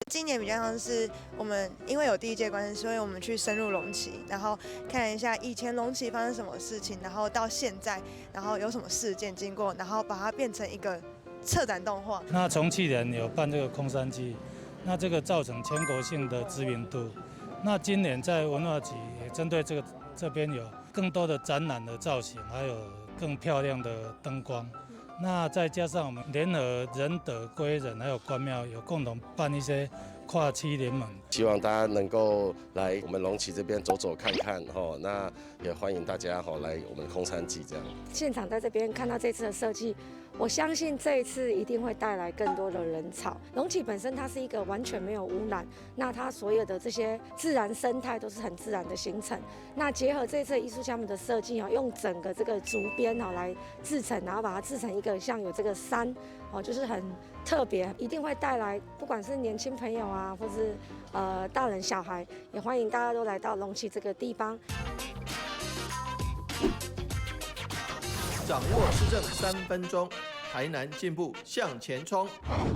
今年比较像是我们因为有第一届关系，所以我们去深入龙崎，然后看一下以前龙崎发生什么事情，然后到现在，然后有什么事件经过，然后把它变成一个策展动画。那从去年有办这个空山祭，那这个造成全国性的知名度。那今年在文化局也针对这边有更多的展览的造型，还有更漂亮的灯光。那再加上我们联合仁德、归仁还有关庙有共同办一些跨区联盟，希望大家能够来我们龙崎这边走走看看哈。那也欢迎大家哈来我们空山祭这样。现场在这边看到这次的设计，我相信这一次一定会带来更多的人潮。龙崎本身它是一个完全没有污染，那它所有的这些自然生态都是很自然的形成。那结合这次的艺术家们的设计啊，用整个这个竹编啊来制成，然后把它制成一个像有这个山哦，就是很特别，一定会带来不管是年轻朋友啊，或是大人小孩，也欢迎大家都来到龙崎这个地方。掌握市政3分钟，台南进步向前冲。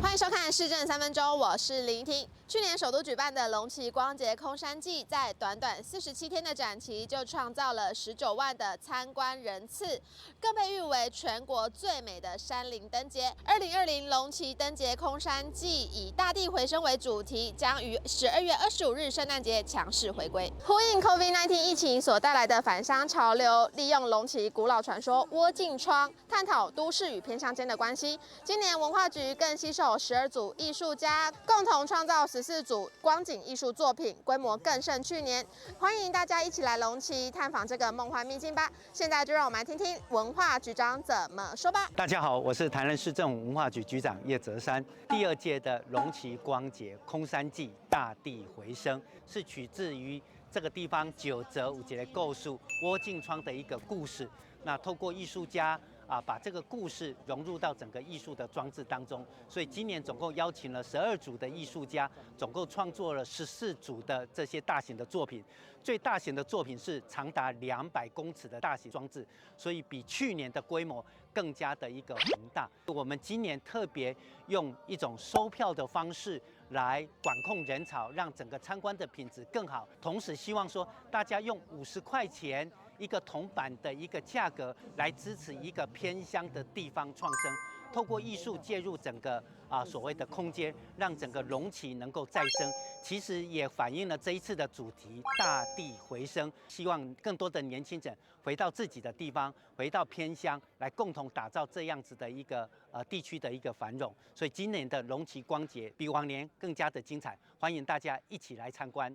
欢迎收看《市政3分钟》，我是林婷。去年首都举办的龙崎光节空山祭，在短短47天的展期就创造了19万的参观人次，更被誉为全国最美的山林灯节。2020龙崎灯节空山祭以大地回声为主题，将于12月25日圣诞节强势回归，呼应 COVID-19 疫情所带来的返乡潮流，利用龙崎古老传说窝镜窗，探讨都市与偏乡间的关系。今年文化局更携手12组艺术家，共同创造14组光景艺术作品，规模更胜去年。欢迎大家一起来龙崎探访这个梦幻秘境吧！现在就让我们来听听文化局长怎么说吧。大家好，我是台南市政府文化局局长叶泽山。第2届的龙崎光节空山祭大地回声，是取自于这个地方9则5节的故事窝镜窗的一个故事。那透过艺术家把这个故事融入到整个艺术的装置当中，所以今年总共邀请了12组的艺术家，总共创作了14组的这些大型的作品。最大型的作品是长达200公尺的大型装置，所以比去年的规模更加的一个宏大。我们今年特别用一种收票的方式来管控人潮，让整个参观的品质更好。同时希望说大家用50块钱一个铜板的一个价格来支持一个偏乡的地方创生，透过艺术介入整个所谓的空间，让整个龙崎能够再生。其实也反映了这一次的主题大地回声，希望更多的年轻人回到自己的地方，回到偏乡，来共同打造这样子的一个地区的一个繁荣。所以今年的龙崎光节比往年更加的精彩，欢迎大家一起来参观。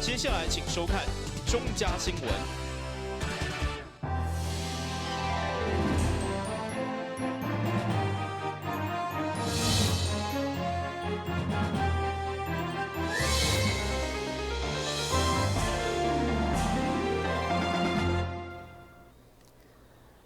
接下来请收看中嘉新闻。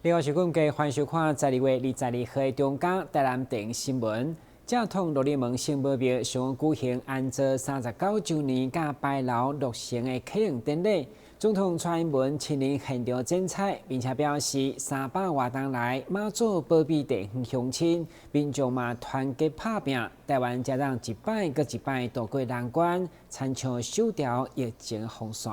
另外是阮家欢迎收看12月22号的中嘉台南电影新闻。正统罗里门圣母庙将举行安坐39周年甲拜楼落成的启用典礼。总统蔡英文亲临现场剪彩，并且表示300多年来妈祖保庇地方乡亲，民众嘛团结打拼，台湾才让一摆搁一摆渡过难关，参像守条疫情防线。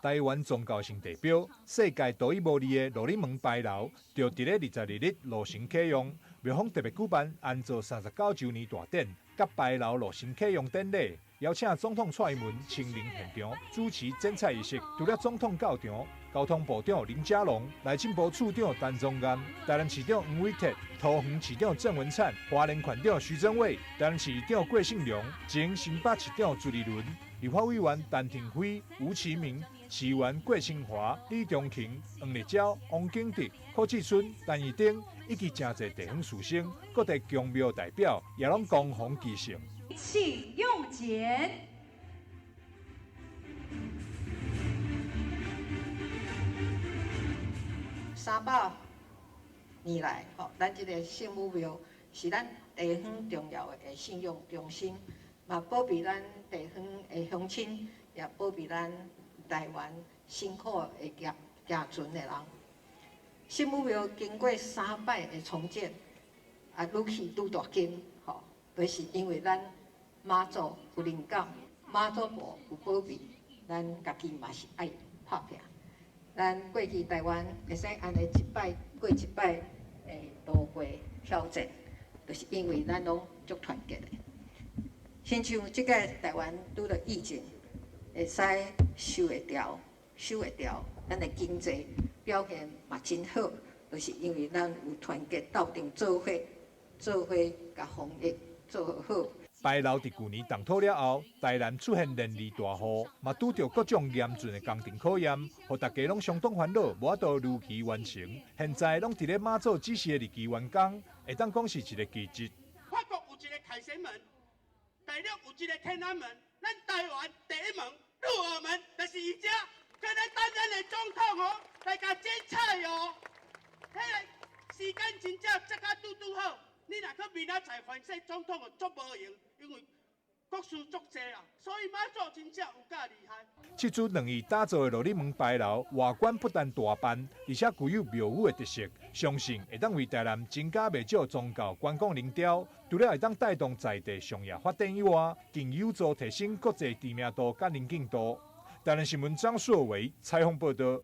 台湾宗教性地标、世界独一无二的罗里门牌楼，就伫咧22日落成启用。庙方特别举办安坐39周年大典，甲牌楼落成启用典礼，邀请总统蔡英文亲临现场主持剪彩仪式。除了总统到场，交通部长林佳龙、内政部处长陈宗彦、台南市长黄伟哲、桃园市长郑文灿、花莲县长徐正伟、台南市长郭信良、前新北市长朱立伦、立法委员陈廷辉、吴其明、市员郭新华、李中勤、黄立昭、王景德、柯志春、陈义丁，以及真侪地方士绅、各地公庙代表，也拢恭逢其盛。请用剪。300年来，咱这个圣母庙是咱地方重要的信用中心，嘛保庇咱地方的乡亲，也保庇咱台湾辛苦的行船的人。圣母庙经过3摆的重建，愈去愈大间，吼，就是因为咱妈祖有灵感，妈祖婆有保庇，咱家己嘛是爱拍拼。咱过去台湾会使安尼一摆过一摆度过挑战，就是因为咱拢足团结的。亲像即个台湾拄着疫情，会使收会掉，咱的经济表现嘛真好，就是因为咱有团结斗阵做伙甲防疫做好。白楼伫去年动土了后，台南出现连二大雨，嘛拄着各种严峻的工程考验，互大家拢相当烦恼，无法度如期完成。现在拢伫咧马祖指示的日期完工，会当讲是一个奇迹。法国有一个凯旋门，大陆有一个天安门，咱台湾第一门鹿儿门，就是伊遮，叫咱担任的总统哦，来甲剪彩哦。迄个时间真正这甲拄好。你若去明仔载反选总统，足无用，因为国事足济啊，所以马祖真正有够厉害。这组2亿打造的罗里门牌楼，外观不但大办，而且具有庙宇的特色，相信会当为台南增加不少宗教观光灵调。除了会当带动在地商业发展以外，更有助提升国际知名度甲能见度。台南新闻张硕伟采访报道。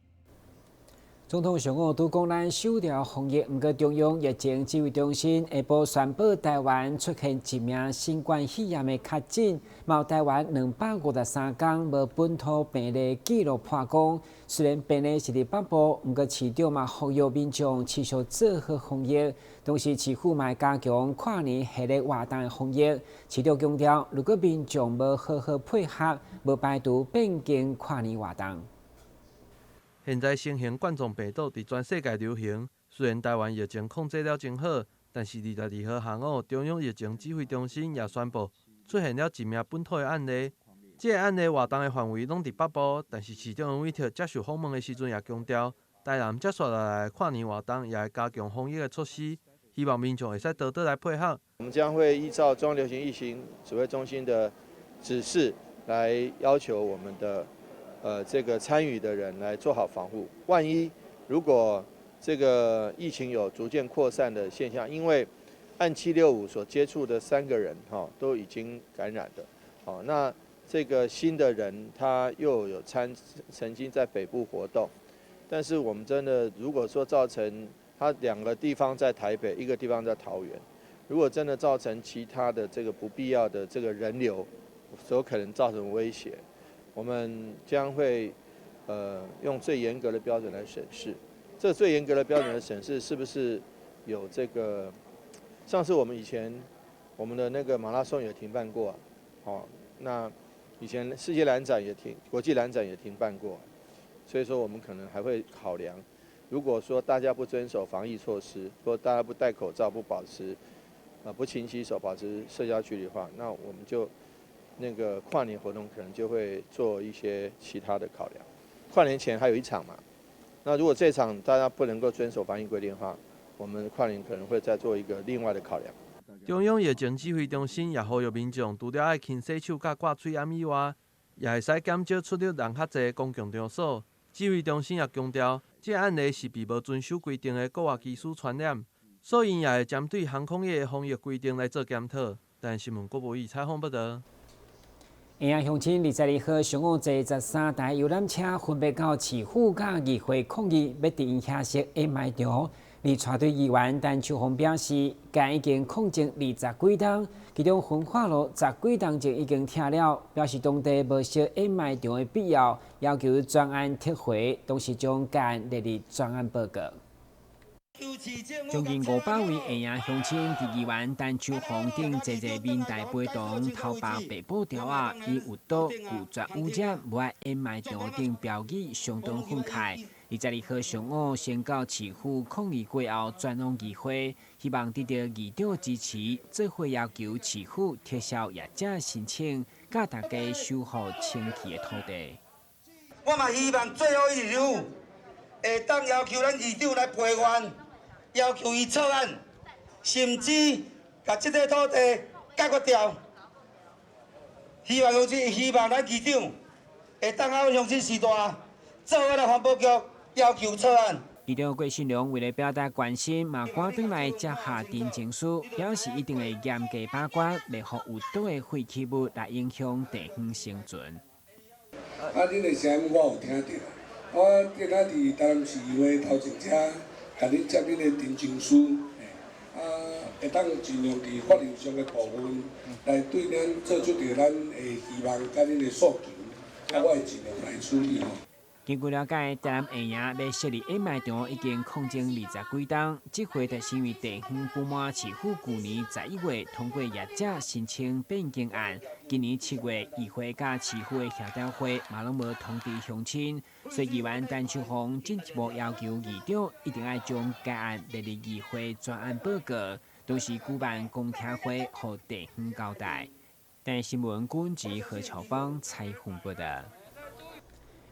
总统上午拄讲咱首条防疫，不过中央疫情指挥中心下晡宣布，台湾出现1名新冠肺炎的确诊，有台湾253天无本土病例记录破功。虽然病例是伫北部，不过市长嘛呼吁民众持续做好防疫，同时市府嘛加强跨年系列活动的防疫。市长强调，如果民众无好好配合，无排除变更跨年活动。现在新型冠状病毒伫全世界流行，虽然台湾疫情控制了真好，但是22号下午，中央疫情指挥中心也宣布出现了1名本土的案例。这个案例活动的范围拢伫北部，但是市长杨伟霆接受访问的时阵也强调，台南接下来的跨年活动也会加强防疫的措施，希望民众会使多多来配合。我们将会依照中央流行疫情指挥中心的指示来要求我们的这个参与的人来做好防护。万一如果这个疫情有逐渐扩散的现象，因为按765所接触的3个人都已经感染的，那这个新的人他又有曾经在北部活动，但是我们真的如果说造成他2个地方在台北，1个地方在桃园，如果真的造成其他的这个不必要的这个人流，所可能造成威胁。我们将会用最严格的标准来审视，这最严格的标准的审视是不是有这个？上次我们以前我们的那个马拉松也停办过那以前世界篮展也国际篮展也停办过，所以说我们可能还会考量，如果说大家不遵守防疫措施，或大家不戴口罩、不保持不勤洗手、保持社交距离的话，那我们就。那个跨年活动可能就会做一些其他的考量。跨年前还有1场嘛，那如果这场大家不能够遵守防疫规定的话，我们跨年可能会再做一个另外的考量。中央疫情指挥中心也呼吁民众，除了爱勤洗手、甲挂嘴掩以外，也会使减少出入人较侪公共场所。指挥中心也强调，这案例是被无遵守规定的国外技术传染，所以也会针对航空业的防疫规定来做检讨。但新闻郭博义采访报道。营养乡亲22号上午坐13台游览车分别到市府甲议会抗议，要伫因遐设掩埋场。而带队议员陈秋红表示，该已经控制20几天，其中焚化炉10几天前已经拆了，表示当地无设掩埋场的必要，要求专案撤回，同时将该案列入专案报告。将近500位营养乡亲伫议员陈秋红顶坐面台陪同，头发白布条啊，以有毒、有绝污染、无爱掩埋场顶标语相当愤慨。22号上午先到市府抗议过后，转往议会，希望得到议长支持，做伙要求市府撤销业者申请，甲大家守护清气的土地。我嘛希望最后一日会当要求咱议长来陪愿。要求伊撤案，甚至把这个土地解决掉。希望咱议长会当好乡亲时代，做伙来环保局要求撤案。议长郭信良为了表达关心，嘛赶转来接下陈情书，表示一定会严格把关，袂互有毒的废弃物来影响地方生存。恁的声音我有听到，我今仔伫台南市议会头一只，甲恁接恁的陈情书，会当尽量伫法律上的部分来对咱做出着咱的希望甲恁的诉求，我会尽量来处理。根据了解，台南下营要设立掩埋场已经空前20几档，这回就是因为地方不满市府去年11月通过业者申请变更案，今年7月议会甲市府的协调会嘛拢无通知乡亲，所以议员陈秋红进一步要求议长一定要将该案列入议会专案报告，同时举办公听会，互地方交代。但新闻管制何朝芳采访报道。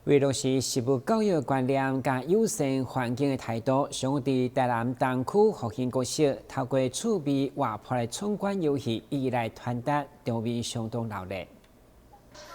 为落实食物教育观念甲友善环境的态度，上午伫台南东区复兴国小透过趣味活泼的闯关游戏，以来传达场面相当热烈。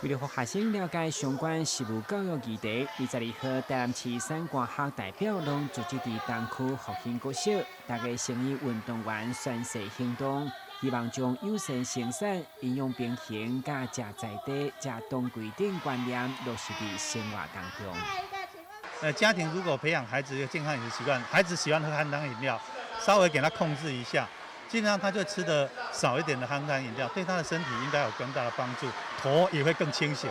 为了让学生了解相关食物教育议题，22号台南市3官学代表拢组织伫东区复兴国小，大家成立运动员宣誓行动。希望将友善生产、营养平衡、甲食在地、食当规定观念落实伫生活当中。家庭如果培养孩子一个健康饮食习惯，孩子喜欢喝含糖饮料，稍微给他控制一下，尽量他就吃的少一点的含糖饮料，对他的身体应该有更大的帮助，头也会更清醒。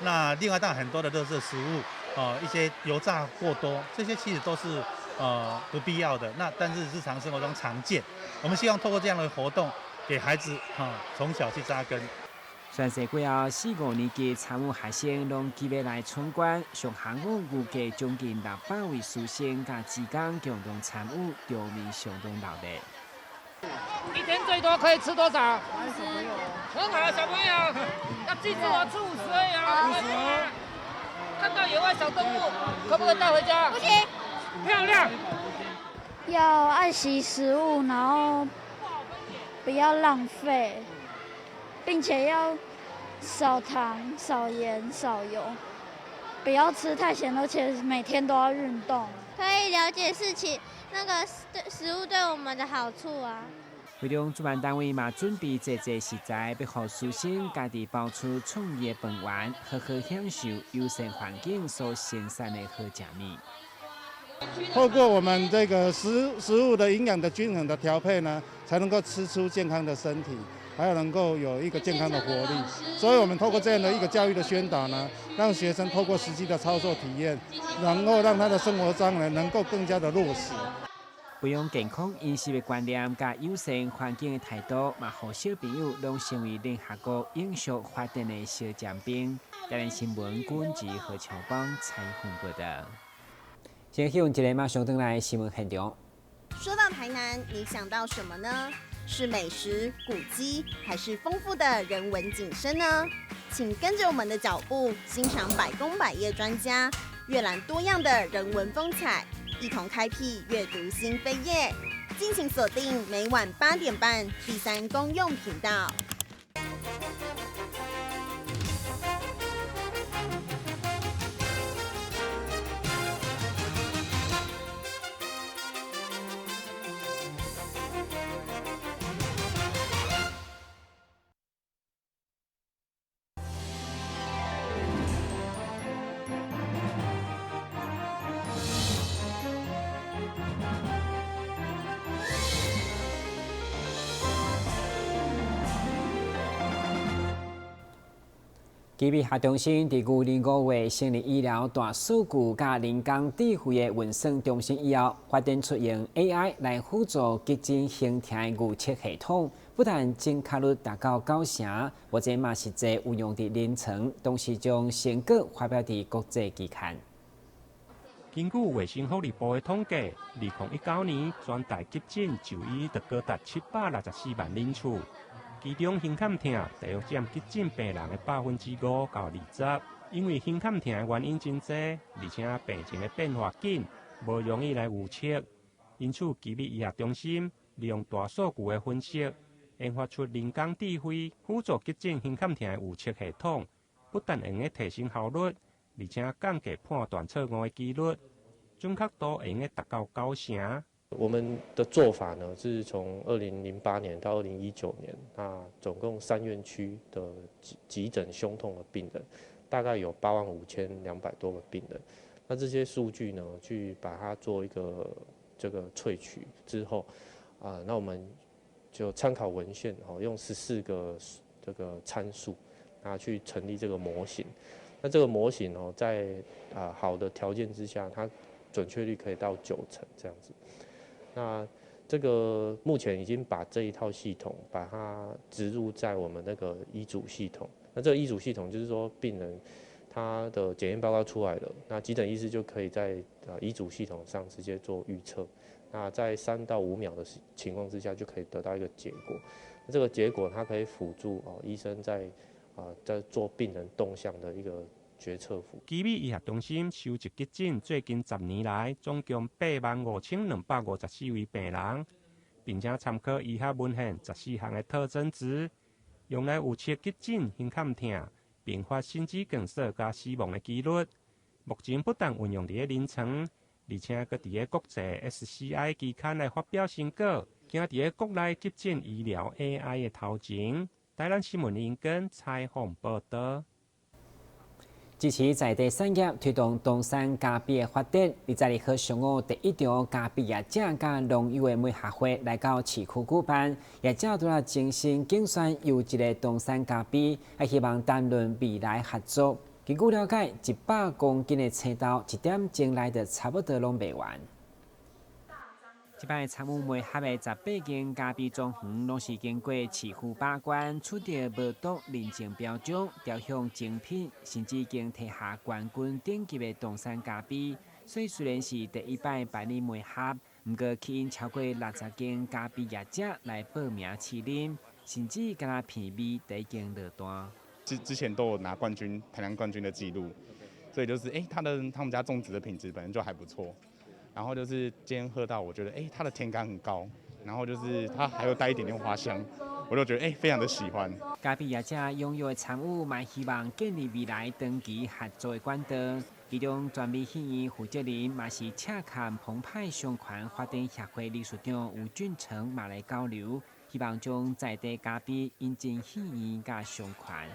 那另外当然很多的垃圾食物，一些油炸过多，这些其实都是不必要的。那但是日常生活中常见，我们希望透过这样的活动，给孩子从小去扎根。宣誓过后，4、5年级参与学生拢集结来参观，上项目预计将近600位师生甲职工共同参与，场面相当热烈。一天最多可以吃多少？很好，小朋友要记住哦，吃50而已哦。看到野外小动物，可不可以带回家？不行。漂亮。要爱惜食物，然后不要浪费，并且要少糖、少盐、少油，不要吃太咸，而且每天都要运动。可以了解那个食物对我们的好处啊。会中主办单位嘛准备济食材，要让师生家己包出创意的饭圆，好好享受友善环境所生产的好食物。透过我们这个食物的营养的均衡的调配呢，才能够吃出健康的身体，还有能够有一个健康的活力。所以我们透过这样的一个教育的宣导呢，让学生透过实际的操作体验，然后让他的生活上呢能够更加的落实。培养健康饮食的观念，甲友善环境的态度，嘛，让小朋友拢成为联合国永续发展的小尖兵。台南新闻管制何乔邦采访报道。先希望一个马上登来新闻现场。说到台南，你想到什么呢？是美食、古迹，还是丰富的人文景深呢？请跟着我们的脚步，欣赏百工百业专家阅览多样的人文风采，一同开辟阅读新飞页。敬请锁定每晚8点半第3公用频道。基比核中心伫旧年5月成立医疗大数据甲人工智慧的运算中心以后，发展出用 AI 来辅助急诊形态预测系统，不但正确率达到90%，或者嘛实际运用伫临床，同时将成果发表伫国际期刊。根据卫生福利部的统计，2019年全台急诊就医就高达764万人次。其中胸坎痛大约占急诊病人的5%到20%，因为胸坎痛的原因真多，而且病情的变化紧，无容易来预测。因此，基比医学中心利用大数据的分析，研发出人工智慧辅助急诊胸坎痛的预测系统，不但用来提升效率，而且降低判断错误的几率。准确度会用达到90%。我们的做法呢，是从2008年到2019年，那总共3院区的急诊胸痛的病人，大概有85200多个病人。那这些数据呢，去把它做一个这个萃取之后，那我们就参考文献，用14个这个参数，去成立这个模型。那这个模型在好的条件之下，它准确率可以到90%这样子。那这个目前已经把这一套系统把它植入在我们那个医嘱系统。那这个医嘱系统就是说，病人他的检验报告出来了，那急诊医师就可以在医嘱系统上直接做预测。那在3到5秒的情况之下，就可以得到一个结果。那这个结果它可以辅助医生在做病人动向的一个决策辅。基美医学中心收集急诊最近10年来总共85254位病人，并且参考医学文献14项的特征值，用来预测急诊胸坎痛、并发心肌梗塞加死亡的几率。目前不但运用伫临床，而且搁伫国际 SCI 期刊来发表成果，行伫国内急诊医疗 AI 的头前。台南新闻引根采访报道。支持在地产业推动东山咖啡的发展。22号上午，第1场咖啡业者甲农友的美学会来到市区举办，业者除了精心竞选优质的东山咖啡，还希望谈论未来合作。根据了解，100公斤的青豆1点钟内就差不多拢卖完。这摆参与美学的18间咖啡庄园，拢是经过市府把关，取得无毒认证标准，调向精品，甚至已经摕下冠军等级的东山咖啡。所以虽然是第1摆办理美学，不过吸引超过60间咖啡业者来报名试饮，甚至敢若片味都已经落单。之前都有拿冠军、台南冠军的记录，所以就是他们家种植的品质本身就还不错。然后就是今天喝到，我觉得它的甜感很高，然后就是它还有带一点点花香，我就觉得非常的喜欢。咖啡业者踊跃的参与，嘛希望建立未来长期合作的管道。其中专美戏院负责人嘛是赤坎澎湃商圈发展协会理事长吴俊成嘛来交流，希望将在地咖啡引进戏院甲商圈。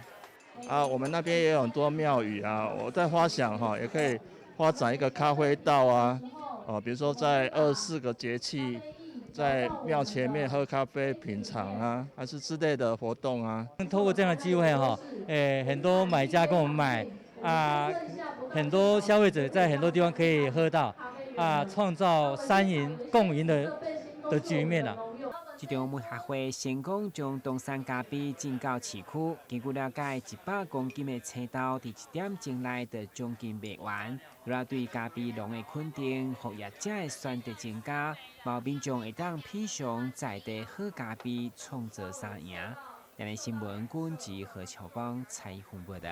我们那边也有很多庙宇啊，我在花想也可以发展一个咖啡道啊。比如说在24个节气，在庙前面喝咖啡品尝啊，还是之类的活动啊。透过这样的机会很多买家跟我们买很多消费者在很多地方可以喝到创造3赢共赢的局面啊。这场美学会成功将东山咖啡进到市区。根据了解，100公斤的青豆伫1点钟内就将近卖完。除了对咖啡农的肯定，服业者的选择增加，毛民众会当品尝在地好咖啡，创造3赢。今日新闻管制何乔邦采访报道。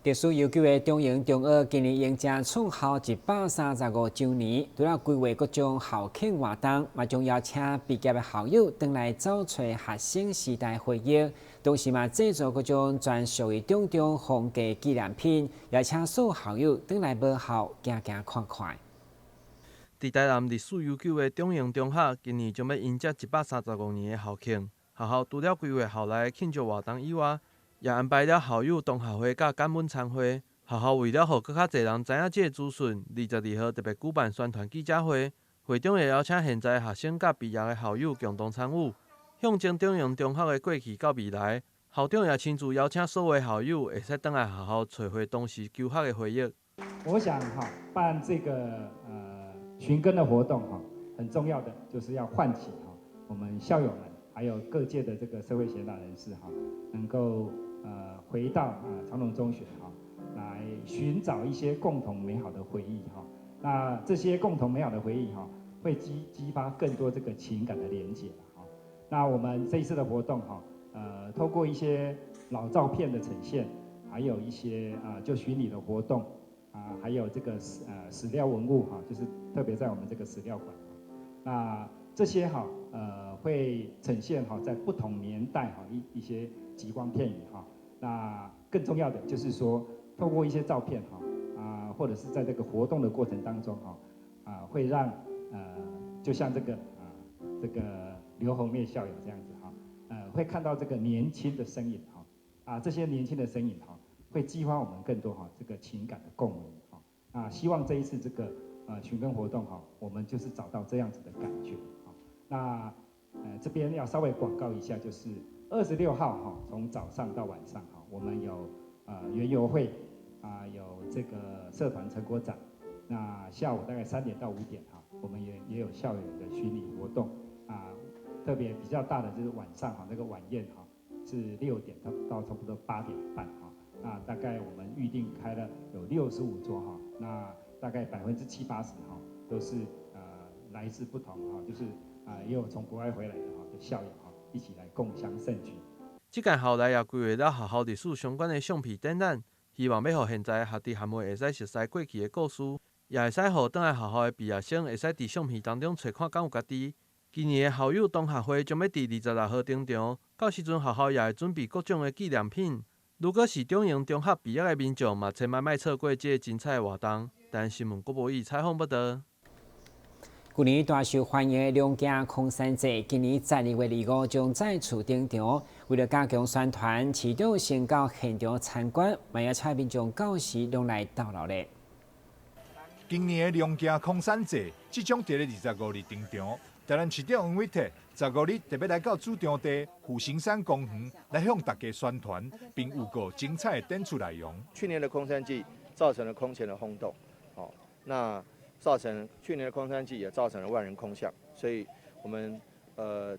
特殊悠久的中营中学今年迎接创校135周年，除了规划各种校庆活动，嘛将邀请毕业的校友回来找找学生时代回忆，同时嘛制作各种专属的中风格纪念品，邀请所有校友回来母校行行看看。伫台南历史悠久的中营中学，今年将要迎接135年的校庆。学校除了规划校内庆祝活动以外，也安排了校友同学会甲感恩餐会。学校为了让更较侪人知影这个资讯，22号特别举办宣传记者会，会中也邀请现在学生甲毕业的校友共同参与，象征中营中学的过去到未来。校长也亲自邀请所有校友会使回来学校找回当时求学的回忆。我想办这个寻根的活动很重要的就是要唤起我们校友们还有各界的这个社会贤达人士能够回到长隆中学来寻找一些共同美好的回忆那这些共同美好的回忆会激发更多这个情感的连结那我们这一次的活动透过一些老照片的呈现，还有一些就巡礼的活动还有这个史料文物就是特别在我们这个史料馆那这些会呈现在不同年代一些极光片语那更重要的就是说，透过一些照片或者是在这个活动的过程当中会让就像这个刘洪灭校友这样子会看到这个年轻的身影这些年轻的身影会激发我们更多这个情感的共鸣希望这一次这个寻根活动我们就是找到这样子的感觉那这边要稍微广告一下，就是26号从早上到晚上我们有园游会有这个社团成果展，那下午大概3点到5点我们也有校友的巡礼活动特别比较大的就是晚上那个晚宴是6点到差不多8点半那大概我们预定开了有65桌那大概70-80%都是来自不同就是也有从国外回来的校友一起来共襄盛举。这届校内也规划了学校历史相关的橡皮展览，希望要让现在学弟学妹会使熟悉过去的故事，也会使让回来学校的毕业生会使伫橡皮当中找看敢有家己。今年的校友同学会将要伫26号登场，到时阵学校也会准备各种的纪念品。如果是中营、中学毕业的民众，嘛千万莫错过这个精彩的活动。但新闻郭博义采访报道。去年大受欢迎的龙井空山节，今年12月25将再次登场。为了加强宣传，市长先到现场参观，也要请民众到时拢来逗留咧。今年的龙井空山节即将伫咧25日登场。台南市长黄伟哲15日特别来到主场地虎形山公园，来向大家宣传，并预告精彩的展出内容。去年的空山祭造成了空前的轰动，那去年的空山祭也造成了万人空巷，所以我们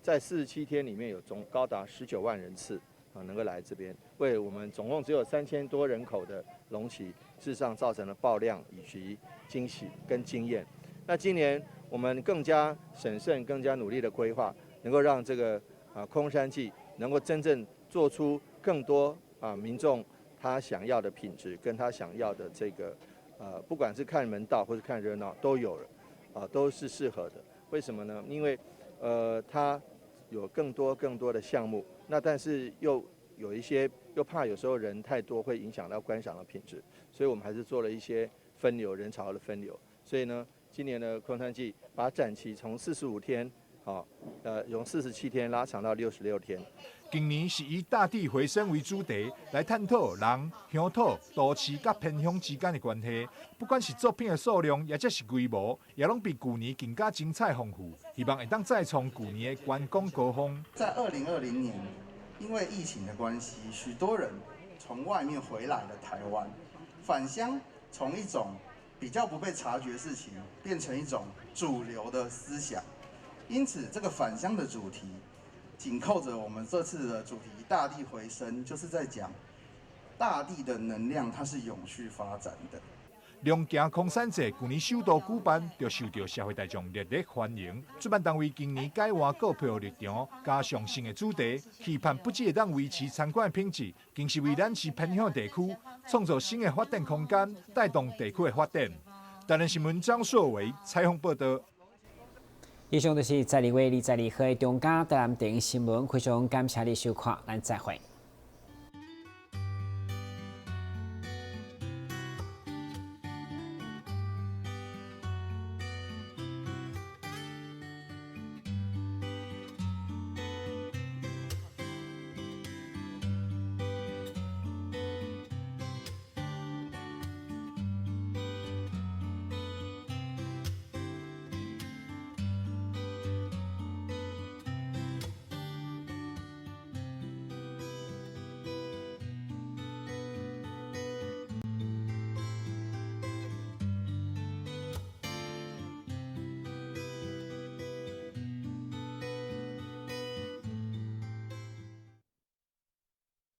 在47天里面有总高达19万人次能够来这边，为我们总共只有3000多人口的龙旗，事实上造成了爆量以及惊喜跟惊艳。那今年我们更加审慎、更加努力的规划，能够让这个空山祭能够真正做出更多民众他想要的品质，跟他想要的这个不管是看门道或是看热闹都有了，都是适合的。为什么呢？因为它有更多的项目，那但是又有一些又怕有时候人太多会影响到观赏的品质，所以我们还是做了一些分流人潮的分流。所以呢，今年的空山祭把展期从45天，用47天拉长到66天。今年是以大地回声为主题，来探讨人、乡土、都市甲偏乡之间的关系。不管是作品的数量，也或是规模，也拢比去年更加精彩丰富。希望会当再创去年的观光高峰。在2020年，因为疫情的关系，许多人从外面回来了台湾，返乡从一种比较不被察觉的事情，变成一种主流的思想。因此，这个返乡的主题紧扣着我们这次的主题“大地回声”，就是在讲大地的能量，它是永续发展的。龙井空山节去年首度举办，就受到社会大众热烈欢迎。主办单位今年改换购票立场，加上新的主题，期盼不只会当维持参观的品质，更是为咱市偏乡地区创造新的发展空间，带动地区的发展。台南新闻张硕伟采访报道。以上就是12月22号的中嘉台南电视新闻，非常感谢你收看，咱再会。